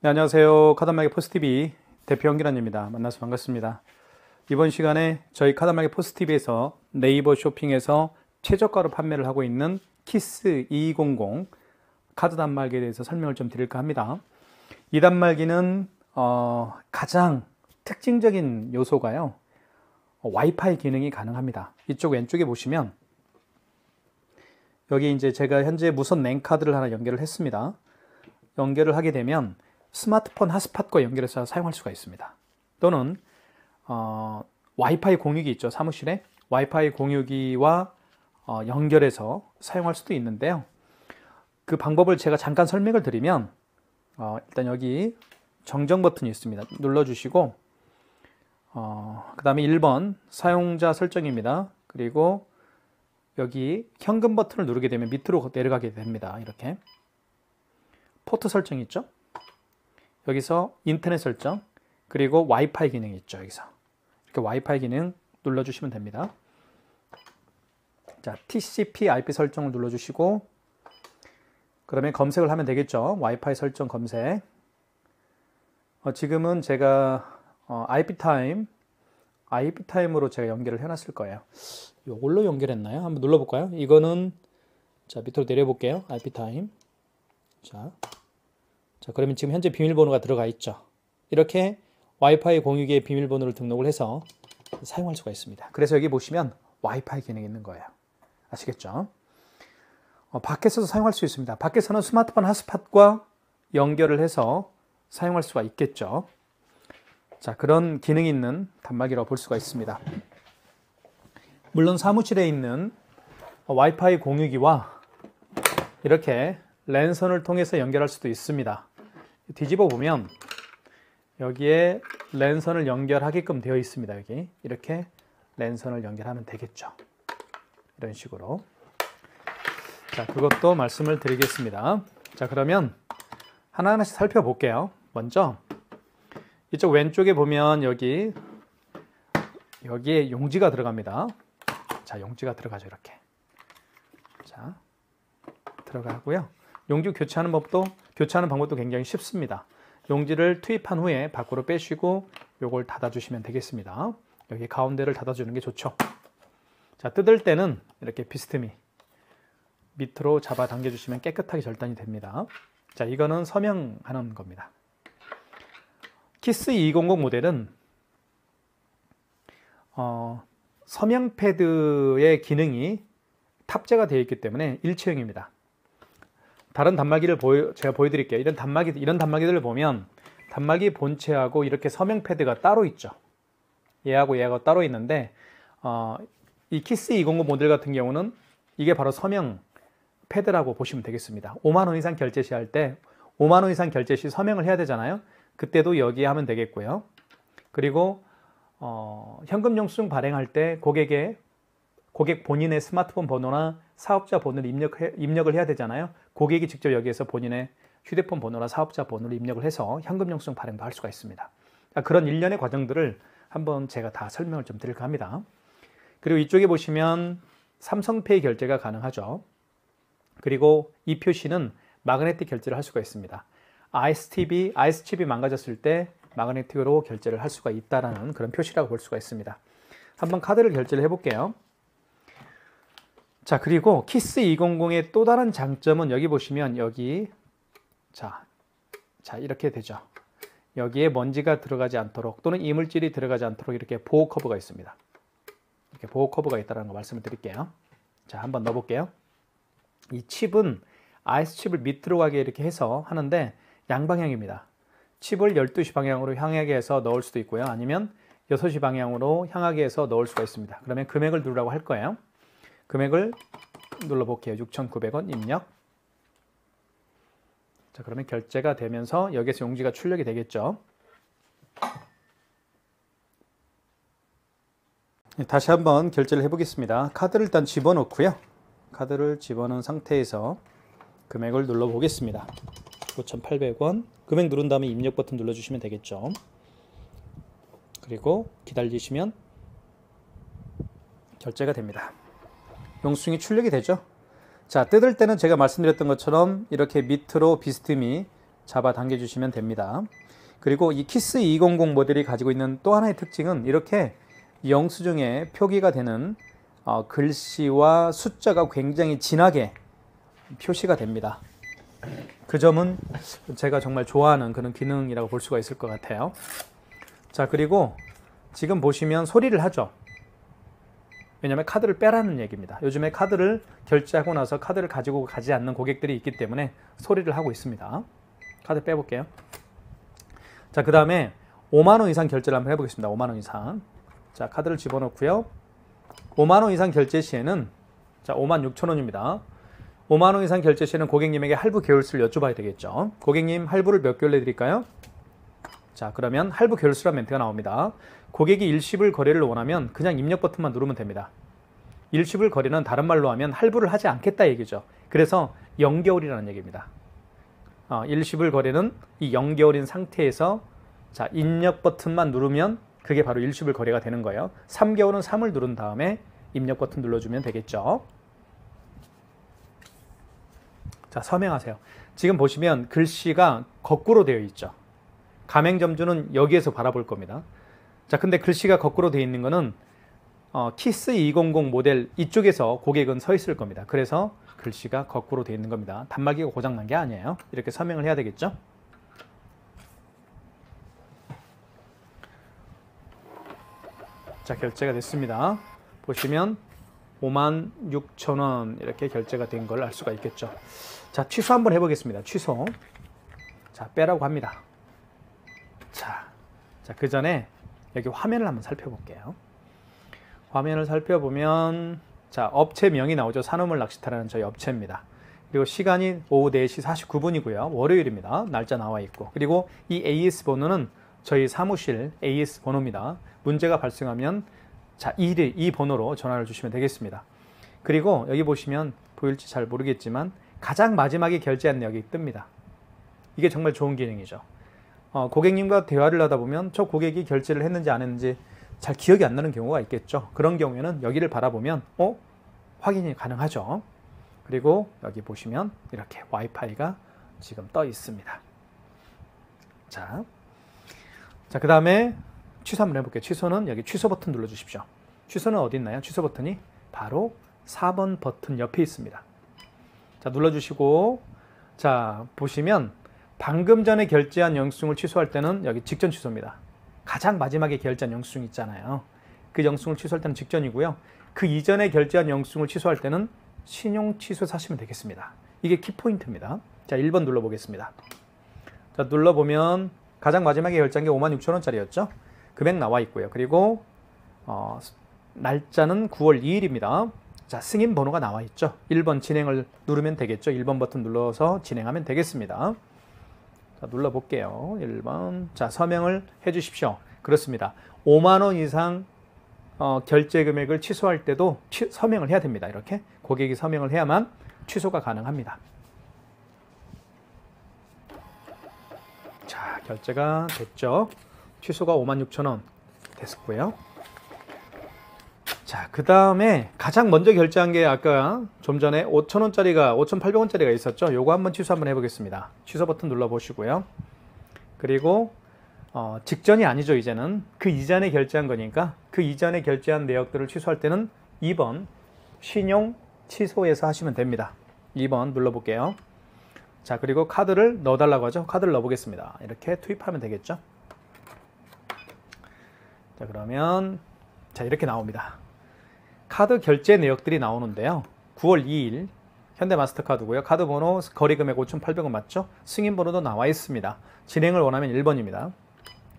네, 안녕하세요. 카드마켓 포스TV 대표 연기란입니다. 만나서 반갑습니다. 이번 시간에 저희 카드마켓 포스TV에서 네이버 쇼핑에서 최저가로 판매를 하고 있는 키스 2200 카드 단말기에 대해서 설명을 좀 드릴까 합니다. 이 단말기는 가장 특징적인 요소가요, 와이파이 기능이 가능합니다. 이쪽 왼쪽에 보시면 여기 이제 제가 현재 무선 랜 카드를 하나 연결을 했습니다. 연결을 하게 되면 스마트폰 핫스팟과 연결해서 사용할 수가 있습니다. 또는 와이파이 공유기 있죠, 사무실에 와이파이 공유기와 연결해서 사용할 수도 있는데요. 그 방법을 제가 잠깐 설명을 드리면 일단 여기 정정 버튼이 있습니다. 눌러주시고 그 다음에 1번 사용자 설정입니다. 그리고 여기 현금 버튼을 누르게 되면 밑으로 내려가게 됩니다. 이렇게 포트 설정 있죠, 여기서 인터넷 설정, 그리고 와이파이 기능이 있죠. 여기서 이렇게 와이파이 기능 눌러주시면 됩니다. 자, TCP IP 설정을 눌러주시고 그러면 검색을 하면 되겠죠. 와이파이 설정 검색. 지금은 제가 IP타임으로 제가 연결을 해놨을 거예요. 이걸로 연결했나요? 한번 눌러볼까요? 이거는 자, 밑으로 내려볼게요. IP타임. 자, 그러면 지금 현재 비밀번호가 들어가 있죠. 이렇게 와이파이 공유기의 비밀번호를 등록을 해서 사용할 수가 있습니다. 그래서 여기 보시면 와이파이 기능이 있는 거예요. 아시겠죠? 밖에서도 사용할 수 있습니다. 밖에서는 스마트폰 핫스팟과 연결을 해서 사용할 수가 있겠죠. 자, 그런 기능이 있는 단말기라고 볼 수가 있습니다. 물론 사무실에 있는 와이파이 공유기와 이렇게 랜선을 통해서 연결할 수도 있습니다. 뒤집어 보면 여기에 랜선을 연결하게끔 되어 있습니다. 여기 이렇게 랜선을 연결하면 되겠죠. 이런 식으로. 자, 그것도 말씀을 드리겠습니다. 자, 그러면 하나하나씩 살펴볼게요. 먼저 이쪽 왼쪽에 보면 여기에 용지가 들어갑니다. 자, 용지가 들어가죠. 이렇게. 자, 들어가고요. 용지 교체하는 방법도 굉장히 쉽습니다. 용지를 투입한 후에 밖으로 빼시고 요걸 닫아주시면 되겠습니다. 여기 가운데를 닫아주는 게 좋죠. 자, 뜯을 때는 이렇게 비스듬히 밑으로 잡아 당겨주시면 깨끗하게 절단이 됩니다. 자, 이거는 서명하는 겁니다. 키스 200 모델은 서명 패드의 기능이 탑재가 되어 있기 때문에 일체형입니다. 다른 단말기를 제가 보여드릴게요. 이런 단말기들을 보면 단말기 본체하고 이렇게 서명 패드가 따로 있죠. 얘하고 따로 있는데 이 키스 200 모델 같은 경우는 이게 바로 서명 패드라고 보시면 되겠습니다. 5만 원 이상 결제 시 할 때 5만 원 이상 결제 시 서명을 해야 되잖아요. 그때도 여기에 하면 되겠고요. 그리고 현금 영수증 발행할 때 고객 본인의 스마트폰 번호나 사업자 번호를 입력을 해야 되잖아요. 고객이 직접 여기에서 본인의 휴대폰 번호나 사업자 번호를 입력을 해서 현금 영수증 발행도 할 수가 있습니다. 그런 일련의 과정들을 한번 제가 다 설명을 좀 드릴까 합니다. 그리고 이쪽에 보시면 삼성페이 결제가 가능하죠. 그리고 이 표시는 마그네틱 결제를 할 수가 있습니다. IS칩이 망가졌을 때 마그네틱으로 결제를 할 수가 있다는 그런 표시라고 볼 수가 있습니다. 한번 카드를 결제를 해볼게요. 자, 그리고 키스 200의 또 다른 장점은 여기 보시면 여기 자 이렇게 되죠. 여기에 먼지가 들어가지 않도록 또는 이물질이 들어가지 않도록 이렇게 보호 커브가 있습니다. 이렇게 보호 커브가 있다는 거 말씀을 드릴게요. 자, 한번 넣어볼게요. 이 칩은 IS칩을 밑으로 가게 이렇게 해서 하는데 양방향입니다. 칩을 12시 방향으로 향하게 해서 넣을 수도 있고요. 아니면 6시 방향으로 향하게 해서 넣을 수가 있습니다. 그러면 금액을 누르라고 할 거예요. 금액을 눌러볼게요. 6,900원 입력. 자, 그러면 결제가 되면서 여기에서 용지가 출력이 되겠죠. 다시 한번 결제를 해보겠습니다. 카드를 일단 집어넣고요. 카드를 집어넣은 상태에서 금액을 눌러보겠습니다. 5,800원. 금액 누른 다음에 입력 버튼 눌러주시면 되겠죠. 그리고 기다리시면 결제가 됩니다. 영수증이 출력이 되죠. 자, 뜯을 때는 제가 말씀드렸던 것처럼 이렇게 밑으로 비스듬히 잡아당겨 주시면 됩니다. 그리고 이 키스 200 모델이 가지고 있는 또 하나의 특징은 이렇게 영수증에 표기가 되는 글씨와 숫자가 굉장히 진하게 표시가 됩니다. 그 점은 제가 정말 좋아하는 그런 기능이라고 볼 수가 있을 것 같아요. 자, 그리고 지금 보시면 소리를 하죠. 왜냐하면 카드를 빼라는 얘기입니다. 요즘에 카드를 결제하고 나서 카드를 가지고 가지 않는 고객들이 있기 때문에 소리를 하고 있습니다. 카드 빼볼게요. 자, 그 다음에 5만 원 이상 결제를 한번 해보겠습니다. 5만 원 이상. 자, 카드를 집어넣고요. 5만 원 이상 결제 시에는 자, 5만 6천 원입니다. 5만 원 이상 결제 시에는 고객님에게 할부 개월수를 여쭤봐야 되겠죠. 고객님, 할부를 몇 개월 내드릴까요? 자, 그러면 할부 개월수란 멘트가 나옵니다. 고객이 일시불 거래를 원하면 그냥 입력 버튼만 누르면 됩니다. 일시불 거래는 다른 말로 하면 할부를 하지 않겠다 얘기죠. 그래서 0개월이라는 얘기입니다. 일시불 거래는 이 0개월인 상태에서 자, 입력 버튼만 누르면 그게 바로 일시불 거래가 되는 거예요. 3개월은 3을 누른 다음에 입력 버튼 눌러주면 되겠죠. 자, 서명하세요. 지금 보시면 글씨가 거꾸로 되어 있죠. 가맹점주는 여기에서 바라볼 겁니다. 자, 근데 글씨가 거꾸로 되어 있는 거는 키스 200 모델 이쪽에서 고객은 서 있을 겁니다. 그래서 글씨가 거꾸로 되어 있는 겁니다. 단말기가 고장난 게 아니에요. 이렇게 서명을 해야 되겠죠. 자, 결제가 됐습니다. 보시면 5만 6천 원 이렇게 결제가 된 걸 알 수가 있겠죠. 자, 취소 한번 해보겠습니다. 취소. 자, 빼라고 합니다. 자, 그 전에 여기 화면을 한번 살펴볼게요. 화면을 살펴보면 자, 업체명이 나오죠. 산호물 낚시터라는 저희 업체입니다. 그리고 시간이 오후 4시 49분이고요. 월요일입니다. 날짜 나와 있고. 그리고 이 AS 번호는 저희 사무실 AS 번호입니다. 문제가 발생하면 자, 이 번호로 전화를 주시면 되겠습니다. 그리고 여기 보시면 보일지 잘 모르겠지만 가장 마지막에 결제한 내역이 뜹니다. 이게 정말 좋은 기능이죠. 고객님과 대화를 하다 보면 저 고객이 결제를 했는지 안 했는지 잘 기억이 안 나는 경우가 있겠죠. 그런 경우에는 여기를 바라보면 확인이 가능하죠. 그리고 여기 보시면 이렇게 와이파이가 지금 떠 있습니다. 자, 그 다음에 취소 한번 해볼게요. 취소는 여기 취소 버튼 눌러주십시오. 취소는 어디 있나요? 취소 버튼이 바로 4번 버튼 옆에 있습니다. 자, 눌러주시고 자, 보시면 방금 전에 결제한 영수증을 취소할 때는 여기 직전 취소입니다. 가장 마지막에 결제한 영수증 있잖아요. 그 영수증을 취소할 때는 직전이고요. 그 이전에 결제한 영수증을 취소할 때는 신용 취소 하시면 되겠습니다. 이게 키포인트입니다. 자, 1번 눌러보겠습니다. 자, 눌러보면 가장 마지막에 결제한 게 5만 6천 원짜리였죠. 금액 나와 있고요. 그리고 날짜는 9월 2일입니다. 자, 승인 번호가 나와 있죠. 1번 진행을 누르면 되겠죠. 1번 버튼 눌러서 진행하면 되겠습니다. 자, 눌러볼게요. 1번. 자, 서명을 해 주십시오. 그렇습니다. 5만 원 이상 결제 금액을 취소할 때도 서명을 해야 됩니다. 이렇게 고객이 서명을 해야만 취소가 가능합니다. 자, 결제가 됐죠. 취소가 5만 6천 원 됐고요. 자, 그 다음에 가장 먼저 결제한 게 아까 좀 전에 5,000원짜리가 5,800원짜리가 있었죠. 요거 한번 취소 한번 해보겠습니다. 취소 버튼 눌러보시고요. 그리고 직전이 아니죠. 이제는 그 이전에 결제한 거니까 그 이전에 결제한 내역들을 취소할 때는 2번 신용 취소해서 하시면 됩니다. 2번 눌러볼게요. 자, 그리고 카드를 넣어달라고 하죠. 카드를 넣어보겠습니다. 이렇게 투입하면 되겠죠. 자, 그러면 자, 이렇게 나옵니다. 카드 결제 내역들이 나오는데요. 9월 2일 현대마스터카드고요. 카드 번호 거래금액 5,800원 맞죠? 승인 번호도 나와 있습니다. 진행을 원하면 1번입니다.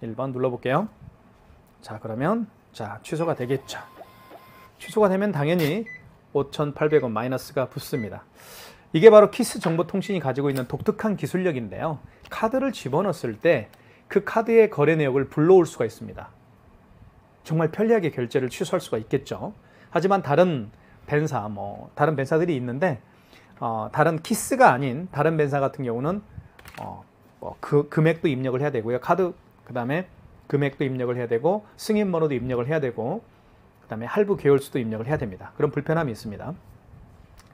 1번 눌러볼게요. 자, 그러면 자, 취소가 되겠죠. 취소가 되면 당연히 5,800원 마이너스가 붙습니다. 이게 바로 키스정보통신이 가지고 있는 독특한 기술력인데요. 카드를 집어넣었을 때 그 카드의 거래 내역을 불러올 수가 있습니다. 정말 편리하게 결제를 취소할 수가 있겠죠. 하지만 다른 벤사, 다른 벤사들이 있는데 다른 키스가 아닌 다른 벤사 같은 경우는 그 금액도 입력을 해야 되고요. 카드 그 다음에 금액도 입력을 해야 되고 승인 번호도 입력을 해야 되고 그 다음에 할부 개월수도 입력을 해야 됩니다. 그런 불편함이 있습니다.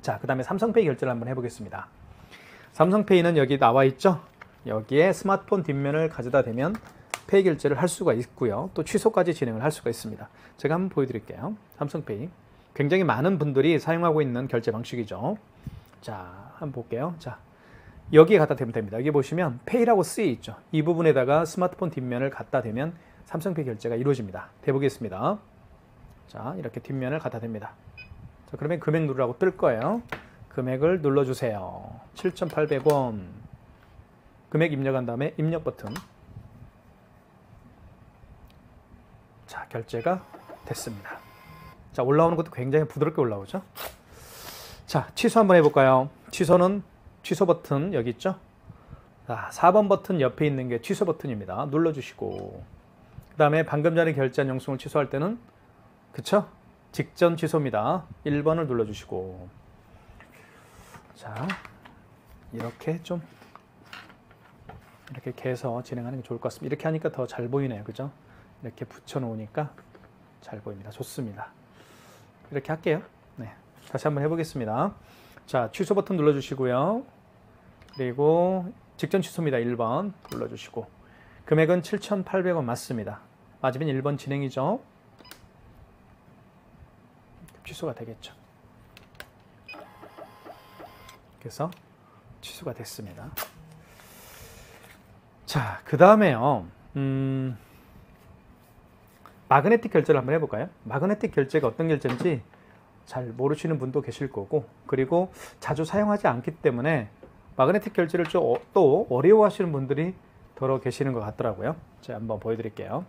자, 그 다음에 삼성페이 결제를 한번 해보겠습니다. 삼성페이는 여기 나와 있죠. 여기에 스마트폰 뒷면을 가져다 대면 페이 결제를 할 수가 있고요. 또 취소까지 진행을 할 수가 있습니다. 제가 한번 보여드릴게요. 삼성페이. 굉장히 많은 분들이 사용하고 있는 결제 방식이죠. 자, 한번 볼게요. 자, 여기에 갖다 대면 됩니다. 여기 보시면 페이라고 쓰여 있죠. 이 부분에다가 스마트폰 뒷면을 갖다 대면 삼성페이 결제가 이루어집니다. 대보겠습니다. 자, 이렇게 뒷면을 갖다 댑니다. 자, 그러면 금액 누르라고 뜰 거예요. 금액을 눌러주세요. 7,800원. 금액 입력한 다음에 입력 버튼. 자, 결제가 됐습니다. 자, 올라오는 것도 굉장히 부드럽게 올라오죠. 자, 취소 한번 해볼까요? 취소는 취소 버튼 여기 있죠. 자, 4번 버튼 옆에 있는 게 취소 버튼입니다. 눌러주시고, 그 다음에 방금 전에 결제한 영수증을 취소할 때는 그쵸? 직전 취소입니다. 1번을 눌러주시고, 자, 이렇게 좀 이렇게 개서 진행하는 게 좋을 것 같습니다. 이렇게 하니까 더 잘 보이네요. 그죠? 이렇게 붙여 놓으니까 잘 보입니다. 좋습니다. 이렇게 할게요. 네, 다시 한번 해보겠습니다. 자, 취소 버튼 눌러주시고요. 그리고 직전 취소입니다. 1번 눌러주시고, 금액은 7,800원 맞습니다. 맞으면 1번 진행이죠. 취소가 되겠죠. 그래서 취소가 됐습니다. 자, 그 다음에요. 마그네틱 결제를 한번 해볼까요? 마그네틱 결제가 어떤 결제인지 잘 모르시는 분도 계실 거고, 그리고 자주 사용하지 않기 때문에 마그네틱 결제를 좀 또 어려워하시는 분들이 더러 계시는 것 같더라고요. 제가 한번 보여드릴게요.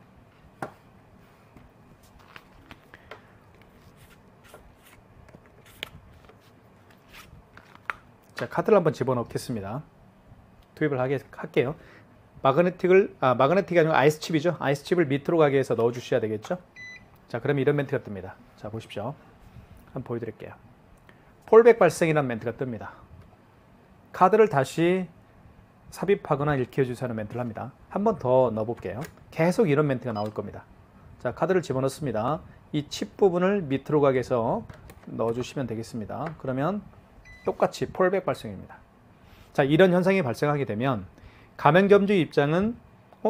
자, 카드를 한번 집어넣겠습니다. 투입을 할게요. 마그네틱이 아니고 아이스칩이죠. 아이스칩을 밑으로 가게 해서 넣어주셔야 되겠죠. 자, 그러면 이런 멘트가 뜹니다. 자, 보십시오. 한번 보여드릴게요. 폴백 발생이라는 멘트가 뜹니다. 카드를 다시 삽입하거나 읽혀주세요 하는 멘트를 합니다. 한 번 더 넣어볼게요. 계속 이런 멘트가 나올 겁니다. 자, 카드를 집어넣습니다. 이 칩 부분을 밑으로 가게 해서 넣어주시면 되겠습니다. 그러면 똑같이 폴백 발생입니다. 자, 이런 현상이 발생하게 되면 가맹점주 입장은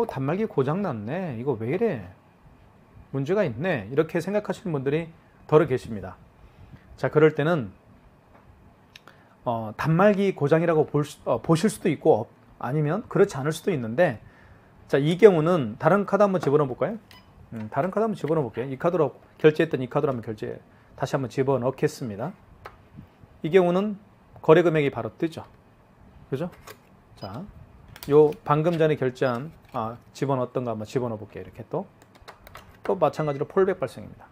단말기 고장났네. 이거 왜 이래? 문제가 있네. 이렇게 생각하시는 분들이 더러 계십니다. 자, 그럴 때는 단말기 고장이라고 보실 수도 있고 아니면 그렇지 않을 수도 있는데, 자, 이 경우는 다른 카드 한번 집어넣어 볼까요? 다른 카드 한번 집어넣어 볼게요. 이 카드로 결제했던 이 카드로 한번 다시 한번 집어넣겠습니다. 이 경우는 거래 금액이 바로 뜨죠. 그죠? 자, 요 방금 전에 결제한 집어넣었던 거 한번 집어넣어 볼게요. 이렇게 또 마찬가지로 폴백 발생입니다.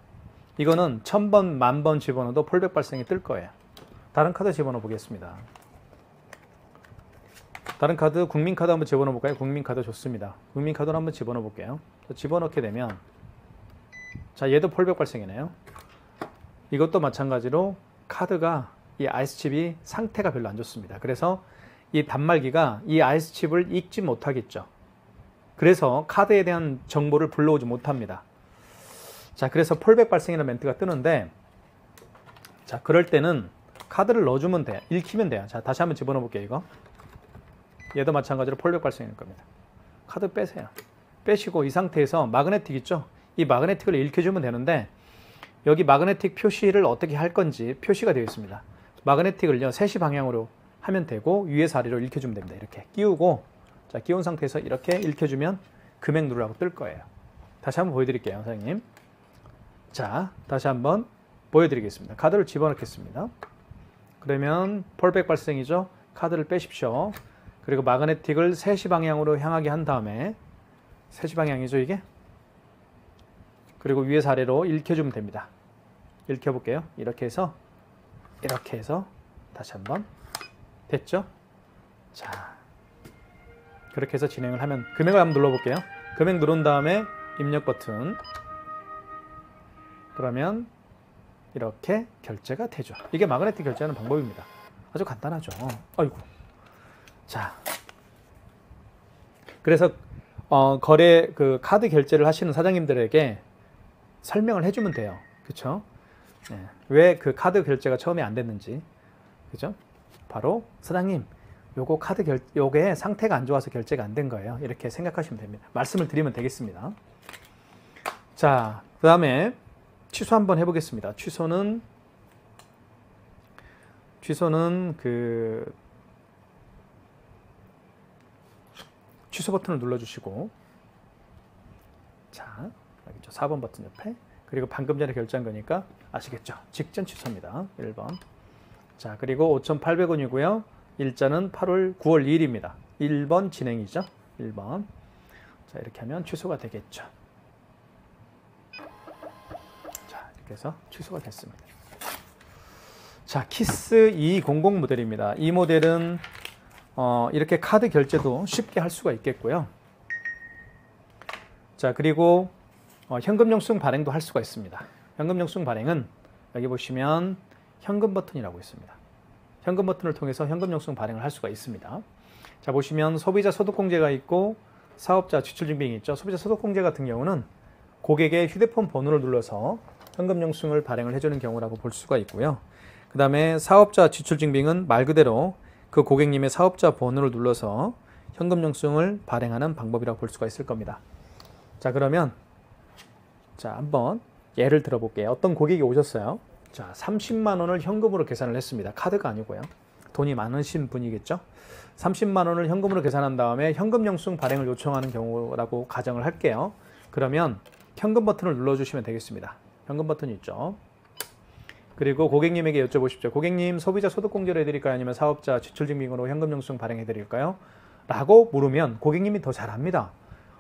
이거는 1000번, 10,000번 집어넣어도 폴백 발생이 뜰 거예요. 다른 카드 집어넣어 보겠습니다. 다른 카드, 국민카드 한번 집어넣어 볼까요? 국민카드 좋습니다. 국민카드로 한번 집어넣어 볼게요. 집어넣게 되면, 자, 얘도 폴백 발생이네요. 이것도 마찬가지로 카드가, 이 아이스칩이 상태가 별로 안 좋습니다. 그래서 이 단말기가 이 아이스칩을 읽지 못하겠죠. 그래서 카드에 대한 정보를 불러오지 못합니다. 자, 그래서 폴백 발생이라는 멘트가 뜨는데, 자, 그럴 때는 카드를 넣어주면 돼요. 읽히면 돼요. 자, 다시 한번 집어넣어 볼게요. 이거 얘도 마찬가지로 폴백 발생일 겁니다. 카드 빼세요. 빼시고 이 상태에서 마그네틱 있죠? 이 마그네틱을 읽혀주면 되는데, 여기 마그네틱 표시를 어떻게 할 건지 표시가 되어 있습니다. 마그네틱을요 3시 방향으로 하면 되고, 위에서 아래로 읽혀주면 됩니다. 이렇게 끼우고, 자, 끼운 상태에서 이렇게 읽혀주면 금액 누르라고 뜰 거예요. 다시 한번 보여드릴게요, 선생님. 자, 다시 한번 보여드리겠습니다. 카드를 집어넣겠습니다. 그러면 폴백 발생이죠. 카드를 빼십시오. 그리고 마그네틱을 3시 방향으로 향하게 한 다음에, 3시 방향이죠 이게? 그리고 위에서 아래로 읽혀주면 됩니다. 읽혀볼게요. 이렇게 해서 다시 한번 됐죠? 자, 그렇게 해서 진행을 하면 금액을 한번 눌러볼게요. 금액 누른 다음에 입력 버튼. 그러면 이렇게 결제가 되죠. 이게 마그네틱 결제하는 방법입니다. 아주 간단하죠. 아이고. 자, 그래서 카드 결제를 하시는 사장님들에게 설명을 해주면 돼요. 그렇죠? 네. 왜 그 카드 결제가 처음에 안 됐는지. 그죠? 바로 사장님, 요거 요게 상태가 안 좋아서 결제가 안 된 거예요. 이렇게 생각하시면 됩니다. 말씀을 드리면 되겠습니다. 자, 그 다음에 취소 한번 해보겠습니다. 취소는 취소 버튼을 눌러주시고, 자, 여기 있죠. 4번 버튼 옆에. 그리고 방금 전에 결제한 거니까 아시겠죠? 직전 취소입니다. 1번. 자, 그리고 5,800원이고요. 일자는 9월 2일입니다. 1번 진행이죠. 1번. 자, 이렇게 하면 취소가 되겠죠. 자, 이렇게 해서 취소가 됐습니다. 자, 키스 200 모델입니다. 이 모델은 이렇게 카드 결제도 쉽게 할 수가 있겠고요. 자, 그리고 현금 영수증 발행도 할 수가 있습니다. 현금 영수증 발행은 여기 보시면 현금 버튼이라고 있습니다. 현금 버튼을 통해서 현금 영수증 발행을 할 수가 있습니다. 자, 보시면 소비자 소득공제가 있고 사업자 지출증빙이 있죠. 소비자 소득공제 같은 경우는 고객의 휴대폰 번호를 눌러서 현금 영수증을 발행을 해주는 경우라고 볼 수가 있고요. 그 다음에 사업자 지출증빙은 말 그대로 그 고객님의 사업자 번호를 눌러서 현금 영수증을 발행하는 방법이라고 볼 수가 있을 겁니다. 자, 그러면 자, 한번 예를 들어 볼게요. 어떤 고객이 오셨어요. 자, 30만 원을 현금으로 계산을 했습니다. 카드가 아니고요. 돈이 많으신 분이겠죠. 30만 원을 현금으로 계산한 다음에 현금 영수증 발행을 요청하는 경우라고 가정을 할게요. 그러면 현금 버튼을 눌러주시면 되겠습니다. 현금 버튼이 있죠. 그리고 고객님에게 여쭤보십시오. 고객님, 소비자 소득공제로 해드릴까요? 아니면 사업자 지출증빙으로 현금 영수증 발행해드릴까요? 라고 물으면 고객님이 더 잘합니다.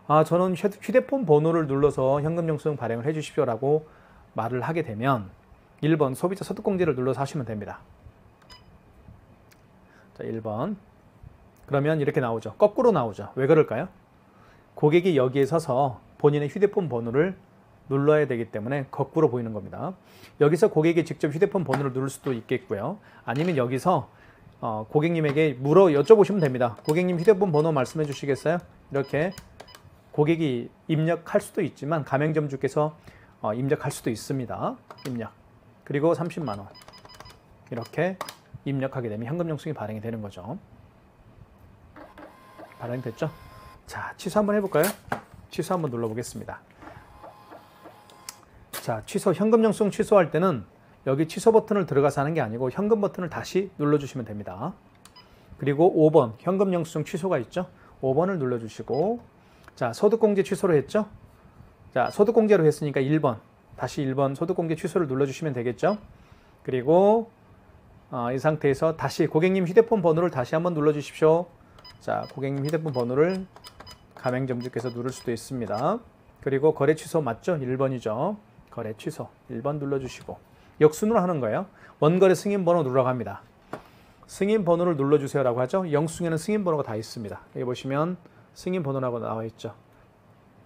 아, 저는 휴대폰 번호를 눌러서 현금 영수증 발행을 해주십시오 라고 말을 하게 되면 1번 소비자 소득공제를 눌러서 하시면 됩니다. 자, 1번. 그러면 이렇게 나오죠. 거꾸로 나오죠. 왜 그럴까요? 고객이 여기에 서서 본인의 휴대폰 번호를 눌러야 되기 때문에 거꾸로 보이는 겁니다. 여기서 고객이 직접 휴대폰 번호를 누를 수도 있겠고요. 아니면 여기서 고객님에게 여쭤보시면 됩니다. 고객님 휴대폰 번호 말씀해 주시겠어요? 이렇게 고객이 입력할 수도 있지만 가맹점주께서 입력할 수도 있습니다. 입력. 그리고 30만 원. 이렇게 입력하게 되면 현금 영수증이 발행이 되는 거죠. 발행됐죠? 자, 취소 한번 해볼까요? 취소 한번 눌러보겠습니다. 자, 현금 영수증 취소할 때는 여기 취소 버튼을 들어가서 하는 게 아니고 현금 버튼을 다시 눌러주시면 됩니다. 그리고 5번 현금 영수증 취소가 있죠? 5번을 눌러주시고, 자, 소득공제 취소를 했죠? 자, 소득공제로 했으니까 1번, 다시 1번 소득공제 취소를 눌러주시면 되겠죠? 그리고 이 상태에서 다시 고객님 휴대폰 번호를 다시 한번 눌러주십시오. 자, 고객님 휴대폰 번호를 가맹점주께서 누를 수도 있습니다. 그리고 거래 취소 맞죠? 1번이죠. 거래 취소 1번 눌러주시고 역순으로 하는 거예요. 원거래 승인 번호 누르라고 합니다. 승인 번호를 눌러주세요 라고 하죠. 영수증에는 승인 번호가 다 있습니다. 여기 보시면 승인 번호라고 나와 있죠.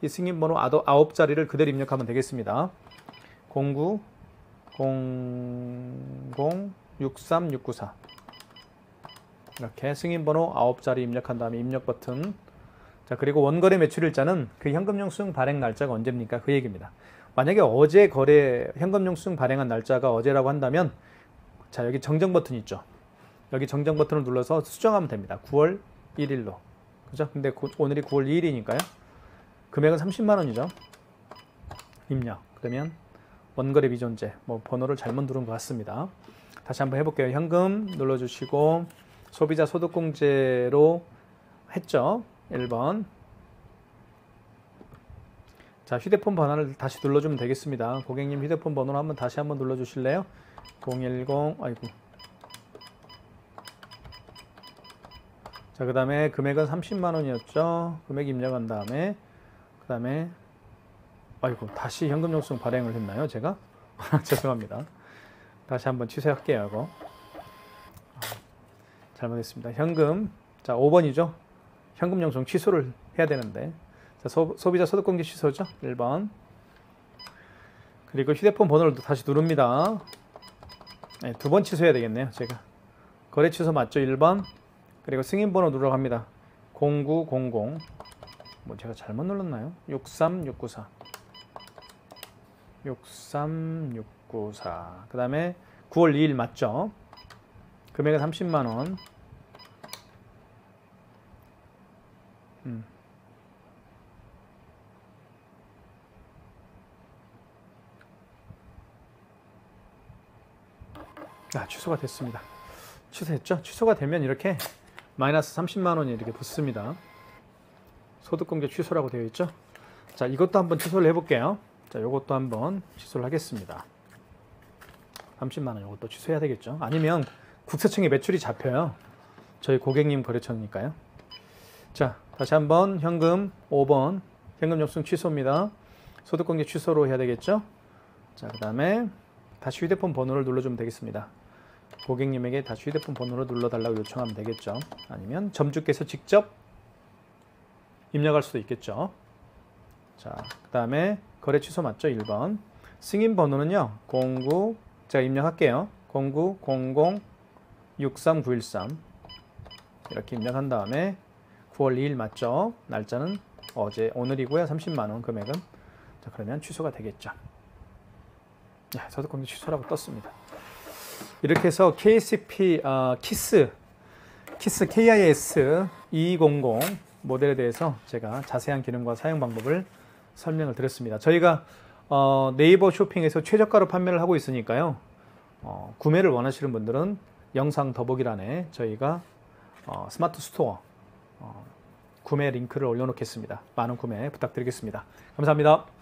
이 승인 번호 9자리를 그대로 입력하면 되겠습니다. 09 00 63694 이렇게 승인 번호 9자리 입력한 다음에 입력 버튼. 자, 그리고 원거래 매출일자는 그 현금 영수증 발행 날짜가 언제입니까? 그 얘기입니다. 만약에 어제 현금 영수증 발행한 날짜가 어제라고 한다면, 자, 여기 정정 버튼 있죠. 여기 정정 버튼을 눌러서 수정하면 됩니다. 9월 1일로. 그죠? 근데 오늘이 9월 2일이니까요. 금액은 30만 원이죠. 입력. 그러면 원거래 비존재, 번호를 잘못 누른 것 같습니다. 다시 한번 해볼게요. 현금 눌러주시고 소비자 소득공제로 했죠. 1번. 자, 휴대폰 번호를 다시 눌러주면 되겠습니다. 고객님 휴대폰 번호를 다시 한번 눌러주실래요? 010, 아이고. 자, 그 다음에 금액은 30만 원이었죠. 금액 입력한 다음에, 그 다음에, 아이고, 다시 현금 영수증 발행을 했나요, 제가? 죄송합니다. 다시 한번 취소할게요, 이거. 잘못했습니다. 현금. 자, 5번이죠. 현금 영수증 취소를 해야 되는데. 자, 소비자 소득공제 취소죠. 1번. 그리고 휴대폰 번호를 다시 누릅니다. 네, 2번 취소해야 되겠네요, 제가. 거래 취소 맞죠? 1번. 그리고 승인 번호 누르러 갑니다. 0900. 제가 잘못 눌렀나요? 63694. 63694. 그 다음에 9월 2일 맞죠? 금액은 30만 원. 취소가 됐습니다. 취소했죠? 취소가 되면 이렇게 마이너스 30만 원이 이렇게 붙습니다. 소득공제 취소라고 되어 있죠? 자, 이것도 한번 취소를 해볼게요. 자, 이것도 한번 취소를 하겠습니다. 30만 원 이것도 취소해야 되겠죠? 아니면 국세청에 매출이 잡혀요. 저희 고객님 거래처니까요. 자, 다시 한번 현금 5번 현금 접수 취소입니다. 소득공제 취소로 해야 되겠죠? 자, 그 다음에 다시 휴대폰 번호를 눌러주면 되겠습니다. 고객님에게 다시 휴대폰 번호를 눌러달라고 요청하면 되겠죠. 아니면 점주께서 직접 입력할 수도 있겠죠. 자, 그 다음에 거래 취소 맞죠? 1번. 승인 번호는요. 09, 제가 입력할게요. 09006393 이렇게 입력한 다음에 9월 2일 맞죠? 날짜는 오늘이고요. 30만 원 금액은. 자, 그러면 취소가 되겠죠. 소득공제 취소라고 떴습니다. 이렇게 해서 KCP 키스 KIS 200 모델에 대해서 제가 자세한 기능과 사용 방법을 설명을 드렸습니다. 저희가 네이버 쇼핑에서 최저가로 판매를 하고 있으니까요. 구매를 원하시는 분들은 영상 더보기란에 저희가 스마트 스토어 구매 링크를 올려놓겠습니다. 많은 구매 부탁드리겠습니다. 감사합니다.